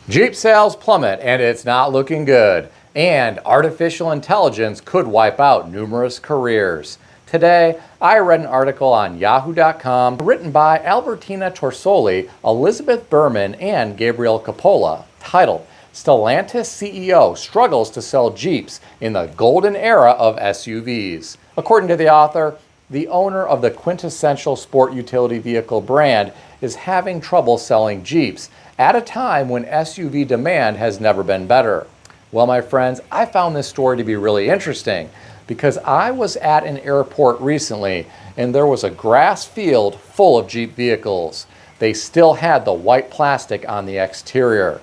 Jeep sales plummet and it's not looking good. And artificial intelligence could wipe out numerous careers. Today, I read an article on yahoo.com written by Albertina Torsoli, Elizabeth Berman, and Gabriel Coppola, titled Stellantis CEO Struggles to Sell Jeeps in the Golden Era of SUVs. According to the author, the owner of the quintessential sport utility vehicle brand is having trouble selling Jeeps at a time when SUV demand has never been better. Well, my friends, I found this story to be really interesting because I was at an airport recently and there was a grass field full of Jeep vehicles. They still had the white plastic on the exterior.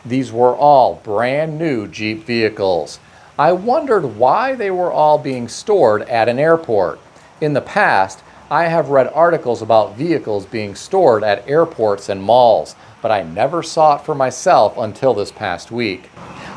These were all brand new Jeep vehicles. I wondered why they were all being stored at an airport. In the past, I have read articles about vehicles being stored at airports and malls, but I never saw it for myself until this past week.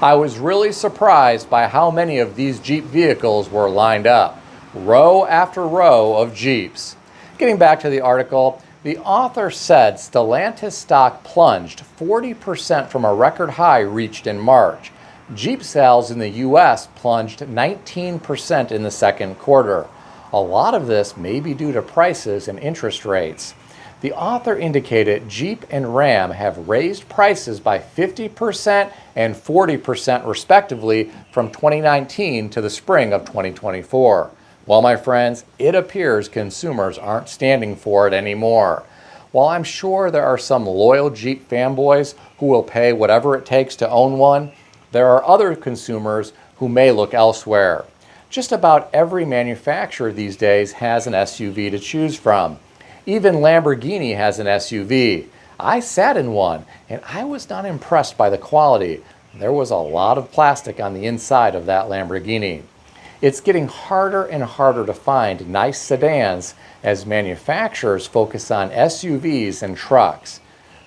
I was really surprised by how many of these Jeep vehicles were lined up, row after row of Jeeps. Getting back to the article, the author said Stellantis stock plunged 40% from a record high reached in March. Jeep sales in the U.S. plunged 19% in the second quarter. A lot of this may be due to prices and interest rates. The author indicated Jeep and Ram have raised prices by 50% and 40% respectively from 2019 to the spring of 2024. Well, my friends, it appears consumers aren't standing for it anymore. While I'm sure there are some loyal Jeep fanboys who will pay whatever it takes to own one, there are other consumers who may look elsewhere. Just about every manufacturer these days has an SUV to choose from. Even Lamborghini has an SUV. I sat in one and I was not impressed by the quality. There was a lot of plastic on the inside of that Lamborghini. It's getting harder and harder to find nice sedans as manufacturers focus on SUVs and trucks.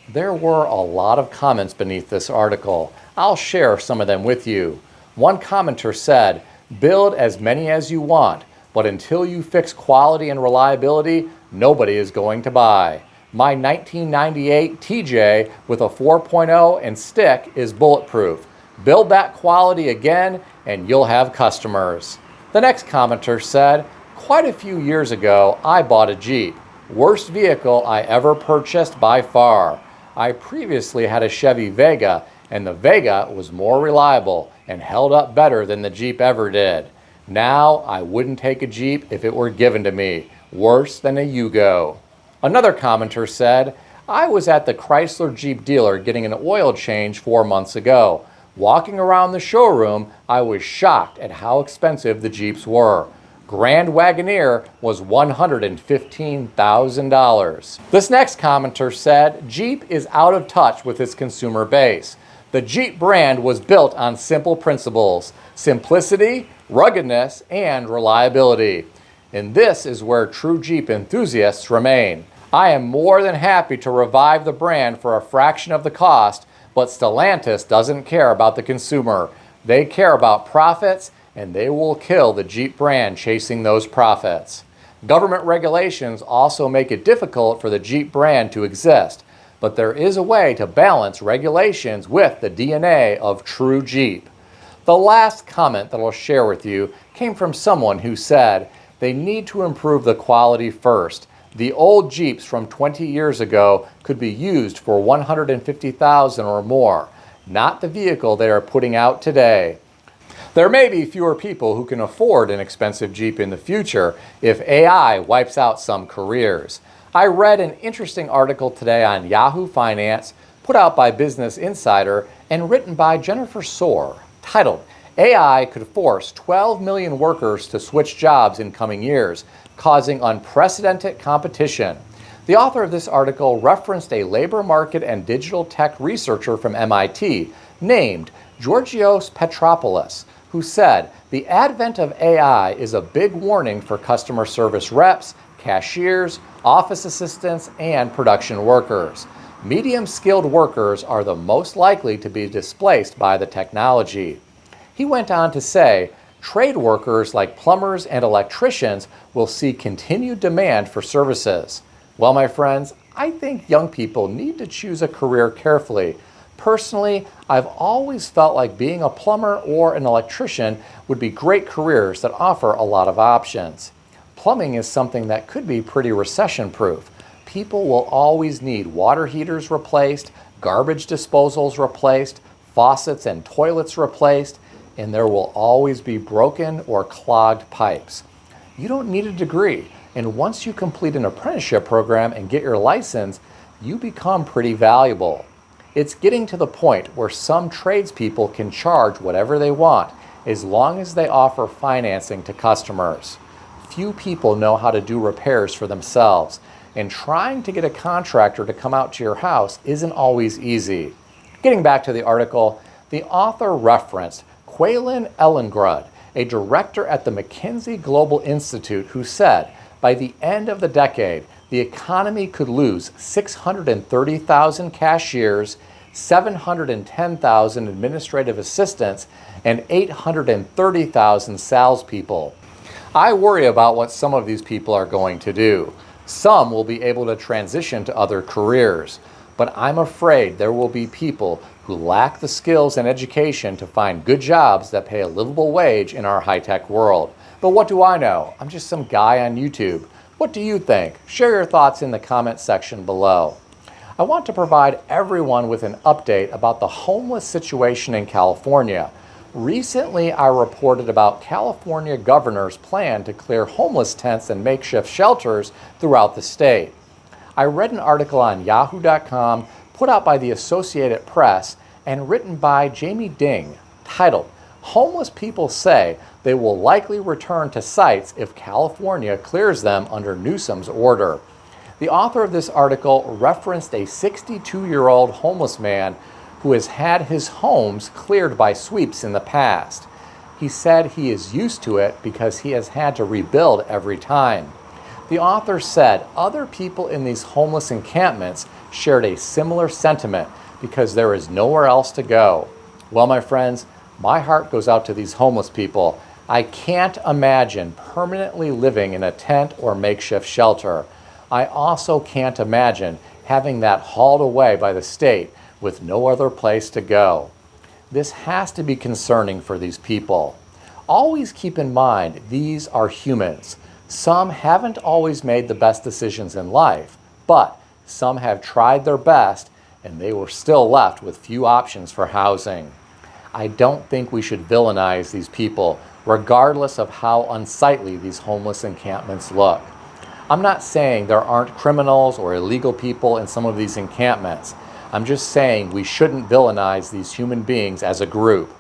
There were a lot of comments beneath this article. I'll share some of them with you. One commenter said, "Build as many as you want, but until you fix quality and reliability, nobody is going to buy. My 1998 TJ with a 4.0 and stick is bulletproof. Build that quality again and you'll have customers." The next commenter said, "Quite a few years ago, I bought a Jeep. Worst vehicle I ever purchased by far. I previously had a Chevy Vega, and the Vega was more reliable and held up better than the Jeep ever did. Now, I wouldn't take a Jeep if it were given to me. Worse than a Yugo." Another commenter said, "I was at the Chrysler Jeep dealer getting an oil change 4 months ago. Walking around the showroom, I was shocked at how expensive the Jeeps were. Grand Wagoneer was $115,000. This next commenter said, "Jeep is out of touch with its consumer base. The Jeep brand was built on simple principles: simplicity, ruggedness, and reliability. And this is where true Jeep enthusiasts remain. I am more than happy to revive the brand for a fraction of the cost, but Stellantis doesn't care about the consumer. They care about profits, and they will kill the Jeep brand chasing those profits." Government regulations also make it difficult for the Jeep brand to exist, but there is a way to balance regulations with the DNA of true Jeep. The last comment that I'll share with you came from someone who said, "They need to improve the quality first. The old Jeeps from 20 years ago could be used for $150,000 or more, not the vehicle they are putting out today." There may be fewer people who can afford an expensive Jeep in the future if AI wipes out some careers. I read an interesting article today on Yahoo Finance, put out by Business Insider and written by Jennifer Soar, titled, "AI could force 12 million workers to switch jobs in coming years, causing unprecedented competition." The author of this article referenced a labor market and digital tech researcher from MIT named Georgios Petropoulos, who said, "The advent of AI is a big warning for customer service reps, cashiers, office assistants, and production workers. Medium-skilled workers are the most likely to be displaced by the technology." He went on to say, "Trade workers like plumbers and electricians will see continued demand for services." Well, my friends, I think young people need to choose a career carefully. Personally, I've always felt like being a plumber or an electrician would be great careers that offer a lot of options. Plumbing is something that could be pretty recession-proof. People will always need water heaters replaced, garbage disposals replaced, faucets and toilets replaced, and there will always be broken or clogged pipes. You don't need a degree, and once you complete an apprenticeship program and get your license, you become pretty valuable. It's getting to the point where some tradespeople can charge whatever they want as long as they offer financing to customers. Few people know how to do repairs for themselves, and trying to get a contractor to come out to your house isn't always easy. Getting back to the article, the author referenced Quaylen Ellengrud, a director at the McKinsey Global Institute, who said by the end of the decade, the economy could lose 630,000 cashiers, 710,000 administrative assistants, and 830,000 salespeople. I worry about what some of these people are going to do. Some will be able to transition to other careers, but I'm afraid there will be people who lack the skills and education to find good jobs that pay a livable wage in our high-tech world. But what do I know? I'm just some guy on YouTube. What do you think? Share your thoughts in the comment section below. I want to provide everyone with an update about the homeless situation in California. Recently, I reported about California governor's plan to clear homeless tents and makeshift shelters throughout the state. I read an article on yahoo.com put out by the Associated Press and written by Jamie Ding titled, "Homeless People Say They Will Likely Return to Sites If California Clears Them Under Newsom's Order." The author of this article referenced a 62-year-old homeless man who has had his homes cleared by sweeps in the past. He said he is used to it because he has had to rebuild every time. The author said other people in these homeless encampments shared a similar sentiment because there is nowhere else to go. Well, my friends, my heart goes out to these homeless people. I can't imagine permanently living in a tent or makeshift shelter. I also can't imagine having that hauled away by the state with no other place to go. This has to be concerning for these people. Always keep in mind, these are humans. Some haven't always made the best decisions in life, but some have tried their best and they were still left with few options for housing. I don't think we should villainize these people, regardless of how unsightly these homeless encampments look. I'm not saying there aren't criminals or illegal people in some of these encampments. I'm just saying we shouldn't villainize these human beings as a group.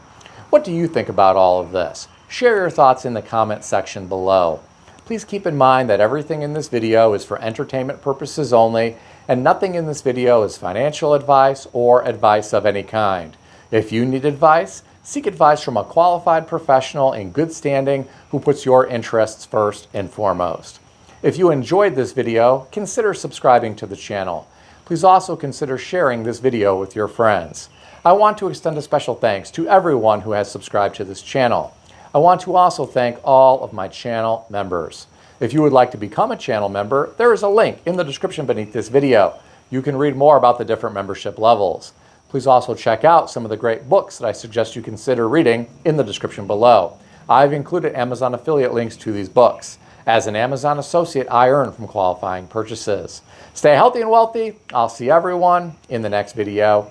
What do you think about all of this? Share your thoughts in the comment section below. Please keep in mind that everything in this video is for entertainment purposes only, and nothing in this video is financial advice or advice of any kind. If you need advice, seek advice from a qualified professional in good standing who puts your interests first and foremost. If you enjoyed this video, consider subscribing to the channel. Please also consider sharing this video with your friends. I want to extend a special thanks to everyone who has subscribed to this channel. I want to also thank all of my channel members. If you would like to become a channel member, there is a link in the description beneath this video. You can read more about the different membership levels. Please also check out some of the great books that I suggest you consider reading in the description below. I've included Amazon affiliate links to these books. As an Amazon associate, I earn from qualifying purchases. Stay healthy and wealthy. I'll see everyone in the next video.